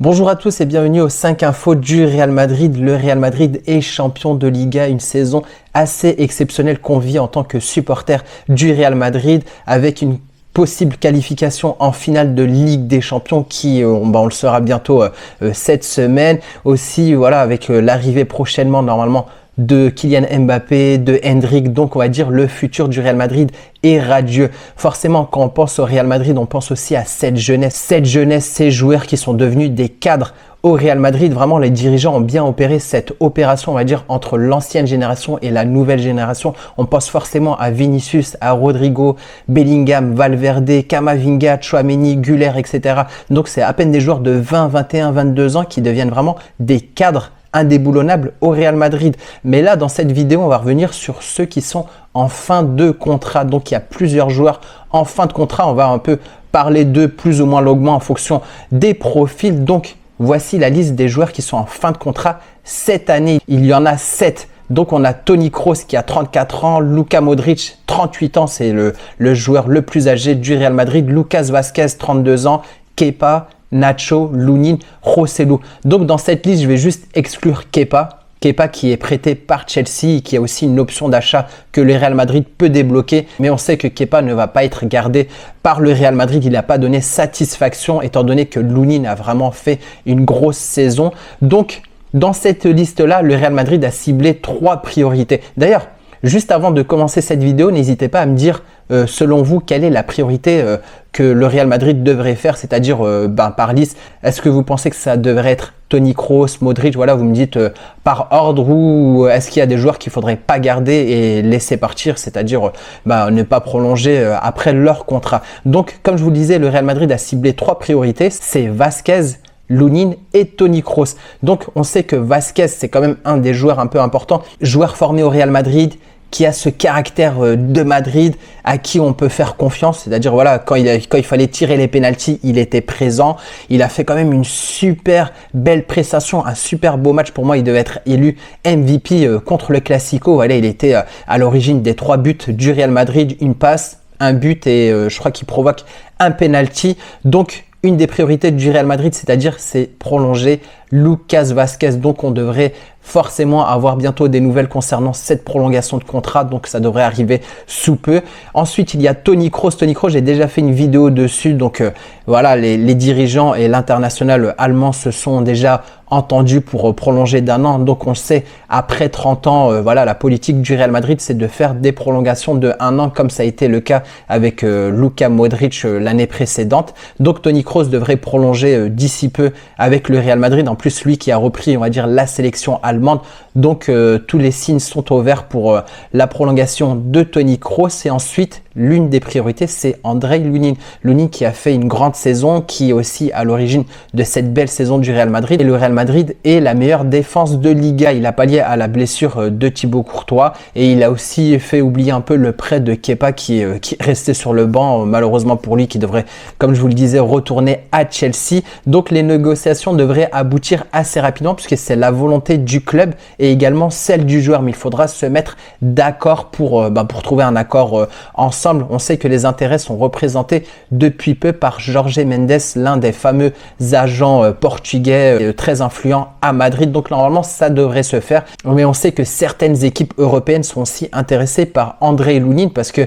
Bonjour à tous et bienvenue aux 5 infos du Real Madrid. Le Real Madrid est champion de Liga, une saison assez exceptionnelle qu'on vit en tant que supporter du Real Madrid avec une possible qualification en finale de Ligue des Champions qui, on le saura bientôt cette semaine. Aussi, voilà, avec l'arrivée prochainement normalement de Kylian Mbappé, de Endrick, donc on va dire le futur du Real Madrid est radieux. Forcément, quand on pense au Real Madrid, on pense aussi à cette jeunesse, ces joueurs qui sont devenus des cadres au Real Madrid. Vraiment, les dirigeants ont bien opéré cette opération, on va dire, entre l'ancienne génération et la nouvelle génération. On pense forcément à Vinicius, à Rodrigo, Bellingham, Valverde, Camavinga, Tchouaméni, Güler, etc. Donc, c'est à peine des joueurs de 20, 21, 22 ans qui deviennent vraiment des cadres indéboulonnables au Real Madrid. Mais là, dans cette vidéo, on va revenir sur ceux qui sont en fin de contrat. Donc, il y a plusieurs joueurs en fin de contrat. On va un peu parler d'eux plus ou moins longuement en fonction des profils. Donc, voici la liste des joueurs qui sont en fin de contrat cette année. Il y en a 7. Donc, on a Toni Kroos qui a 34 ans, Luka Modric, 38 ans, c'est le joueur le plus âgé du Real Madrid, Lucas Vazquez, 32 ans, Kepa, Nacho, Lunin, Joselu. Donc, dans cette liste, je vais juste exclure Kepa. Kepa qui est prêté par Chelsea et qui a aussi une option d'achat que le Real Madrid peut débloquer. Mais on sait que Kepa ne va pas être gardé par le Real Madrid. Il n'a pas donné satisfaction étant donné que Lunin a vraiment fait une grosse saison. Donc, dans cette liste-là, le Real Madrid a ciblé 3 priorités. D'ailleurs, juste avant de commencer cette vidéo, n'hésitez pas à me dire, selon vous, quelle est la priorité que le Real Madrid devrait faire, c'est-à-dire par liste. Est-ce que vous pensez que ça devrait être Toni Kroos, Modric, voilà, vous me dites par ordre, ou est-ce qu'il y a des joueurs qu'il ne faudrait pas garder et laisser partir, c'est-à-dire ne pas prolonger après leur contrat. Donc, comme je vous le disais, le Real Madrid a ciblé 3 priorités, c'est Vazquez, Lunin et Toni Kroos. Donc, on sait que Vazquez, c'est quand même un des joueurs un peu importants, joueur formé au Real Madrid, qui a ce caractère de Madrid, à qui on peut faire confiance. C'est-à-dire, voilà, quand il fallait tirer les pénaltys, il était présent. Il a fait quand même une super belle prestation, un super beau match. Pour moi, il devait être élu MVP contre le Classico. Voilà, il était à l'origine des 3 buts du Real Madrid, une passe, un but et je crois qu'il provoque un penalty. Donc, une des priorités du Real Madrid, c'est prolonger Lucas Vazquez. Donc, on devrait forcément avoir bientôt des nouvelles concernant cette prolongation de contrat. Donc, ça devrait arriver sous peu. Ensuite, il y a Toni Kroos. Toni Kroos, j'ai déjà fait une vidéo dessus. Donc, voilà, les dirigeants et l'international allemand se sont déjà entendus pour prolonger d'1 an. Donc, on sait, après 30 ans, voilà, la politique du Real Madrid, c'est de faire des prolongations de 1 an, comme ça a été le cas avec Luka Modric l'année précédente. Donc, Toni Kroos devrait prolonger d'ici peu avec le Real Madrid. En plus, lui qui a repris, on va dire, la sélection allemande. Donc, tous les signes sont au vert pour la prolongation de Toni Kroos. Et ensuite, l'une des priorités, c'est Andrei Lunin. Lunin qui a fait une grande saison, qui est aussi à l'origine de cette belle saison du Real Madrid. Et le Real Madrid est la meilleure défense de Liga. Il a pallié à la blessure de Thibaut Courtois et il a aussi fait oublier un peu le prêt de Kepa qui est resté sur le banc, malheureusement pour lui, qui devrait, comme je vous le disais, retourner à Chelsea. Donc, les négociations devraient aboutir assez rapidement puisque c'est la volonté du club et également celle du joueur. Mais il faudra se mettre d'accord pour trouver un accord ensemble. On sait que les intérêts sont représentés depuis peu par Jorge Mendes, l'un des fameux agents portugais très influents à Madrid. Donc, normalement, ça devrait se faire. Mais on sait que certaines équipes européennes sont aussi intéressées par Andrei Lunin parce que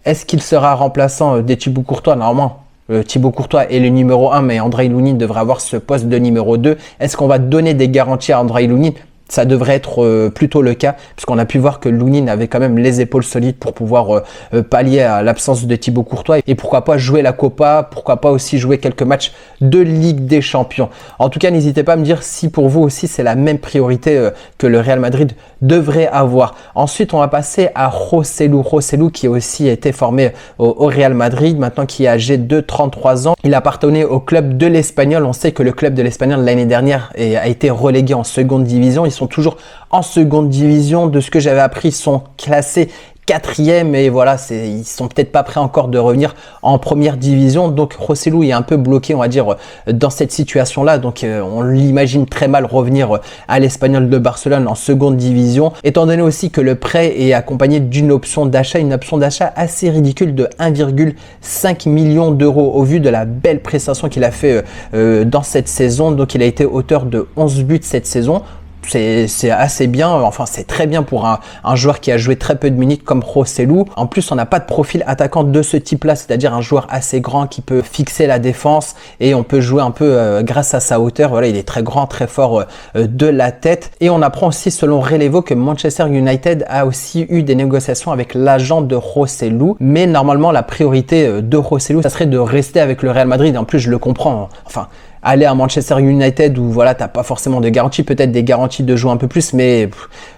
est-ce qu'il sera remplaçant de Thibaut Courtois? Normalement, Thibaut Courtois est le numéro 1, mais Andrei Lunin devrait avoir ce poste de numéro 2. Est-ce qu'on va donner des garanties à Andrei Lunin? Ça devrait être plutôt le cas, puisqu'on a pu voir que Lunin avait quand même les épaules solides pour pouvoir pallier à l'absence de Thibaut Courtois. Et pourquoi pas jouer la Copa, pourquoi pas aussi jouer quelques matchs de Ligue des Champions. En tout cas, n'hésitez pas à me dire si pour vous aussi c'est la même priorité que le Real Madrid devrait avoir. Ensuite, on va passer à Joselu. Joselu qui a aussi été formé au Real Madrid, maintenant qui est âgé de 33 ans. Il appartenait au club de l'Espagnol. On sait que le club de l'Espagnol l'année dernière a été relégué en seconde division. Ils sont toujours en seconde division. De ce que j'avais appris, ils sont classés quatrième et voilà, ils sont peut-être pas prêts encore de revenir en première division. Donc Joselu est un peu bloqué, on va dire, dans cette situation-là. Donc on l'imagine très mal revenir à l'Espagnol de Barcelone en seconde division, étant donné aussi que le prêt est accompagné d'une option d'achat, une option d'achat assez ridicule de 1,5 million d'euros au vu de la belle prestation qu'il a fait dans cette saison. Donc il a été auteur de 11 buts cette saison. C'est assez bien, enfin c'est très bien pour un joueur qui a joué très peu de minutes comme Joselu. En plus, on n'a pas de profil attaquant de ce type-là, c'est-à-dire un joueur assez grand qui peut fixer la défense et on peut jouer un peu grâce à sa hauteur. Voilà, il est très grand, très fort de la tête. Et on apprend aussi selon Relevo que Manchester United a aussi eu des négociations avec l'agent de Joselu. Mais normalement, la priorité de Joselu, ça serait de rester avec le Real Madrid. En plus, je le comprends. Enfin, aller à Manchester United où voilà, t'as pas forcément de garantie, peut-être des garanties de jouer un peu plus, mais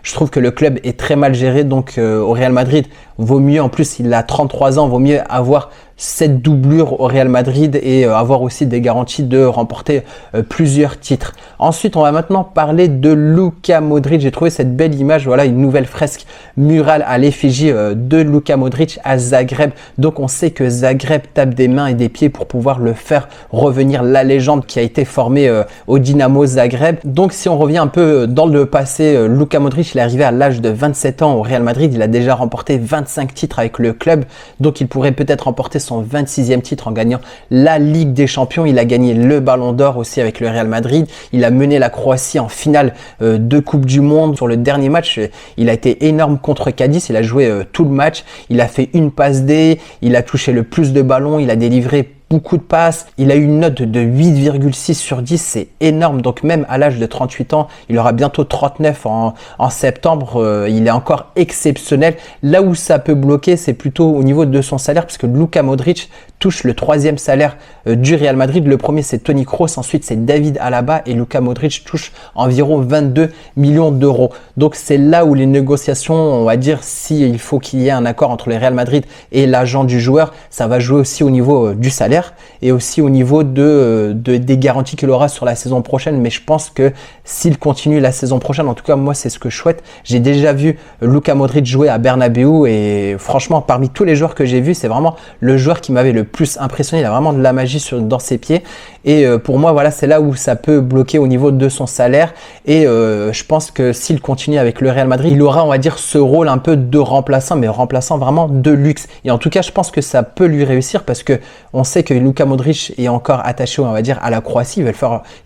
je trouve que le club est très mal géré. Donc au Real Madrid, vaut mieux, en plus il a 33 ans, vaut mieux avoir cette doublure au Real Madrid et avoir aussi des garanties de remporter plusieurs titres. Ensuite, on va maintenant parler de Luka Modric. J'ai trouvé cette belle image, voilà, une nouvelle fresque murale à l'effigie de Luka Modric à Zagreb. Donc on sait que Zagreb tape des mains et des pieds pour pouvoir le faire revenir, la légende qui a été formée au Dynamo Zagreb. Donc si on revient un peu dans le passé, Luka Modric, il est arrivé à l'âge de 27 ans au Real Madrid. Il a déjà remporté 25 titres avec le club. Donc il pourrait peut-être remporter son 26e titre en gagnant la Ligue des Champions. Il a gagné le Ballon d'Or aussi avec le Real Madrid. Il a mené la Croatie en finale de Coupe du Monde. Sur le dernier match, il a été énorme contre Cadiz. Il a joué tout le match. Il a fait une passe D. Il a touché le plus de ballons. Il a délivré beaucoup de passes. Il a eu une note de 8,6 sur 10. C'est énorme. Donc même à l'âge de 38 ans, il aura bientôt 39 en septembre. Il est encore exceptionnel. Là où ça peut bloquer, c'est plutôt au niveau de son salaire, parce que Luka Modric touche le 3e salaire du Real Madrid. Le premier, c'est Toni Kroos. Ensuite, c'est David Alaba. Et Luka Modric touche environ 22 millions d'euros. Donc c'est là où les négociations, on va dire, s'il faut qu'il y ait un accord entre le Real Madrid et l'agent du joueur, ça va jouer aussi au niveau du salaire et aussi au niveau des garanties qu'il aura sur la saison prochaine. Mais je pense que s'il continue la saison prochaine, en tout cas moi c'est ce que je souhaite. J'ai déjà vu Luka Modric jouer à Bernabeu et franchement parmi tous les joueurs que j'ai vus, c'est vraiment le joueur qui m'avait le plus impressionné. Il a vraiment de la magie dans ses pieds et pour moi voilà, c'est là où ça peut bloquer au niveau de son salaire. Et je pense que s'il continue avec le Real Madrid, il aura, on va dire, ce rôle un peu de remplaçant, mais remplaçant vraiment de luxe. Et en tout cas je pense que ça peut lui réussir, parce que on sait que Luka Modric est encore attaché, on va dire, à la Croatie.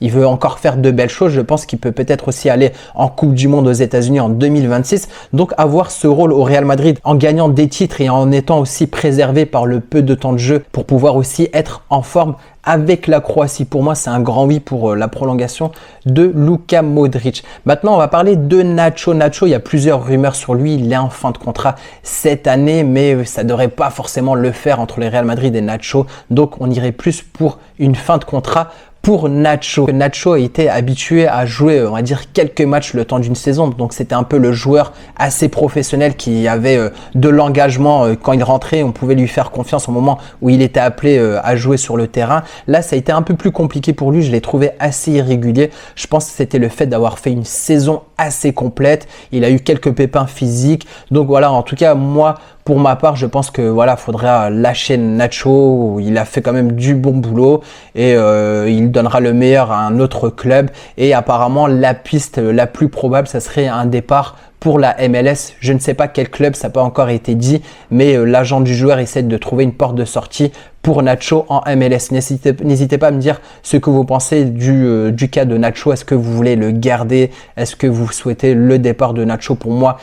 Il veut encore faire de belles choses. Je pense qu'il peut peut-être aussi aller en Coupe du Monde aux États-Unis en 2026. Donc avoir ce rôle au Real Madrid en gagnant des titres et en étant aussi préservé par le peu de temps de jeu pour pouvoir aussi être en forme avec la Croatie. Pour moi, c'est un grand oui pour la prolongation de Luka Modric. Maintenant, on va parler de Nacho. Nacho, il y a plusieurs rumeurs sur lui. Il est en fin de contrat cette année, mais ça ne devrait pas forcément le faire entre les Real Madrid et Nacho. Donc, on irait plus pour une fin de contrat pour Nacho. Nacho a été habitué à jouer, on va dire, quelques matchs le temps d'une saison. Donc, c'était un peu le joueur assez professionnel qui avait de l'engagement. Quand il rentrait, on pouvait lui faire confiance au moment où il était appelé à jouer sur le terrain. Là, ça a été un peu plus compliqué pour lui. Je l'ai trouvé assez irrégulier. Je pense que c'était le fait d'avoir fait une saison assez complète. Il a eu quelques pépins physiques. Donc voilà, en tout cas, moi, pour ma part, je pense que voilà, faudra lâcher Nacho. Il a fait quand même du bon boulot et il donnera le meilleur à un autre club. Et apparemment, la piste la plus probable, ça serait un départ pour la MLS. Je ne sais pas quel club, ça n'a pas encore été dit, mais l'agent du joueur essaie de trouver une porte de sortie pour Nacho en MLS. N'hésitez pas à me dire ce que vous pensez du cas de Nacho. Est-ce que vous voulez le garder? Est-ce que vous souhaitez le départ de Nacho? Pour moi,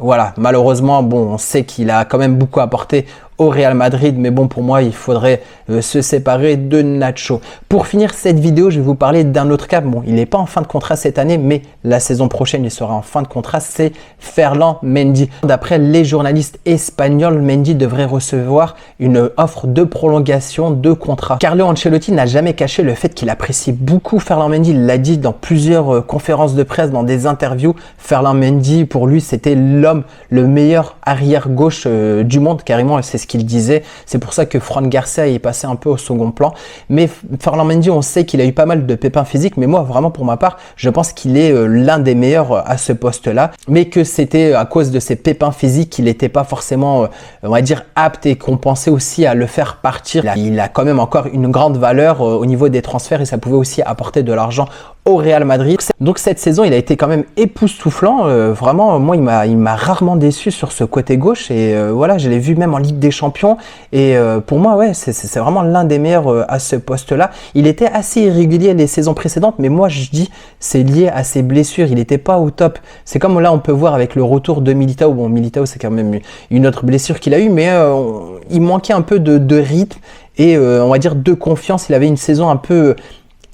voilà, malheureusement, bon, on sait qu'il a quand même beaucoup apporté au Real Madrid, mais bon, pour moi, il faudrait se séparer de Nacho. Pour finir cette vidéo, je vais vous parler d'un autre cas. Bon, il n'est pas en fin de contrat cette année, mais la saison prochaine, il sera en fin de contrat. C'est Ferland Mendy. D'après les journalistes espagnols, Mendy devrait recevoir une offre de prolongation de contrat. Carlo Ancelotti n'a jamais caché le fait qu'il apprécie beaucoup Ferland Mendy. Il l'a dit dans plusieurs conférences de presse, dans des interviews. Ferland Mendy, pour lui, c'était l'homme, le meilleur arrière-gauche du monde, carrément. C'est ce qu'il disait. C'est pour ça que Fran Garcia est passé un peu au second plan. Mais Ferland Mendy, on sait qu'il a eu pas mal de pépins physiques, mais moi, vraiment, pour ma part, je pense qu'il est l'un des meilleurs à ce poste-là, mais que c'était à cause de ses pépins physiques qu'il n'était pas forcément, on va dire, apte et qu'on pensait aussi à le faire partir. Il a quand même encore une grande valeur au niveau des transferts et ça pouvait aussi apporter de l'argent au Real Madrid. Donc cette saison, il a été quand même époustouflant. Vraiment, moi, il m'a rarement déçu sur ce côté gauche. Et voilà, je l'ai vu même en Ligue des Champions. Et pour moi, ouais, c'est vraiment l'un des meilleurs à ce poste-là. Il était assez irrégulier les saisons précédentes, mais moi, je dis, c'est lié à ses blessures. Il n'était pas au top. C'est comme là, on peut voir avec le retour de Militao. Bon, Militao, c'est quand même une autre blessure qu'il a eue, mais il manquait un peu de rythme et on va dire de confiance. Il avait une saison un peu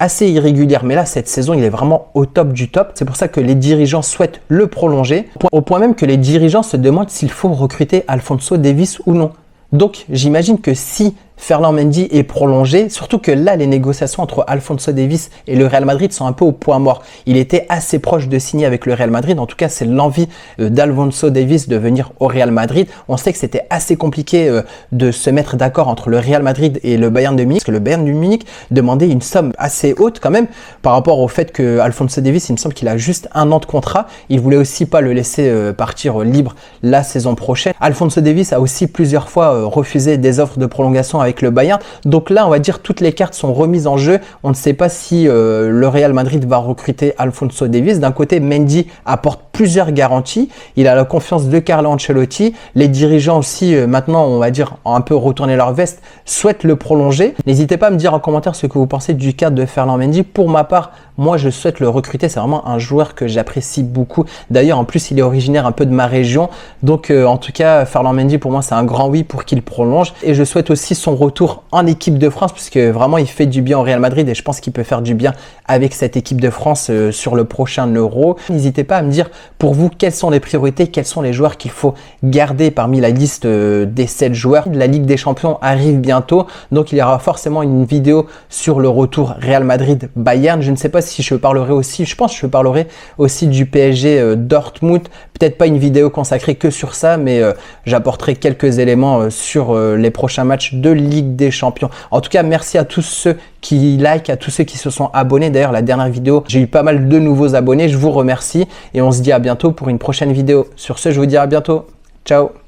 assez irrégulière, mais là cette saison il est vraiment au top du top. C'est pour ça que les dirigeants souhaitent le prolonger, au point même que les dirigeants se demandent s'il faut recruter Alphonso Davies ou non. Donc j'imagine que si Ferland Mendy est prolongé, surtout que là les négociations entre Alphonso Davies et le Real Madrid sont un peu au point mort. Il était assez proche de signer avec le Real Madrid, en tout cas c'est l'envie d'Alphonso Davies de venir au Real Madrid. On sait que c'était assez compliqué de se mettre d'accord entre le Real Madrid et le Bayern de Munich, parce que le Bayern de Munich demandait une somme assez haute quand même par rapport au fait que Alphonso Davies, il me semble qu'il a juste 1 an de contrat. Il voulait aussi pas le laisser partir libre la saison prochaine. Alphonso Davies a aussi plusieurs fois refusé des offres de prolongation avec le Bayern. Donc là, on va dire toutes les cartes sont remises en jeu. On ne sait pas si le Real Madrid va recruter Alphonso Davies. D'un côté, Mendy apporte plusieurs garanties. Il a la confiance de Carlo Ancelotti. Les dirigeants aussi, maintenant, on va dire, ont un peu retourné leur veste, souhaitent le prolonger. N'hésitez pas à me dire en commentaire ce que vous pensez du cas de Ferland Mendy. Pour ma part, moi, je souhaite le recruter. C'est vraiment un joueur que j'apprécie beaucoup. D'ailleurs, en plus, il est originaire un peu de ma région. Donc, en tout cas, Ferland Mendy, pour moi, c'est un grand oui pour qu'il prolonge. Et je souhaite aussi son retour en équipe de France, puisque vraiment, il fait du bien au Real Madrid et je pense qu'il peut faire du bien avec cette équipe de France sur le prochain Euro. N'hésitez pas à me dire, pour vous, quelles sont les priorités, quels sont les joueurs qu'il faut garder parmi la liste des 7 joueurs. La Ligue des Champions arrive bientôt, donc il y aura forcément une vidéo sur le retour Real Madrid-Bayern. Je ne sais pas si je parlerai aussi, je pense que je parlerai aussi du PSG Dortmund. Peut-être pas une vidéo consacrée que sur ça, mais j'apporterai quelques éléments sur les prochains matchs de Ligue des Champions. En tout cas, merci à tous ceux qui like, à tous ceux qui se sont abonnés. D'ailleurs, la dernière vidéo, j'ai eu pas mal de nouveaux abonnés. Je vous remercie et on se dit à bientôt pour une prochaine vidéo. Sur ce, je vous dis à bientôt. Ciao!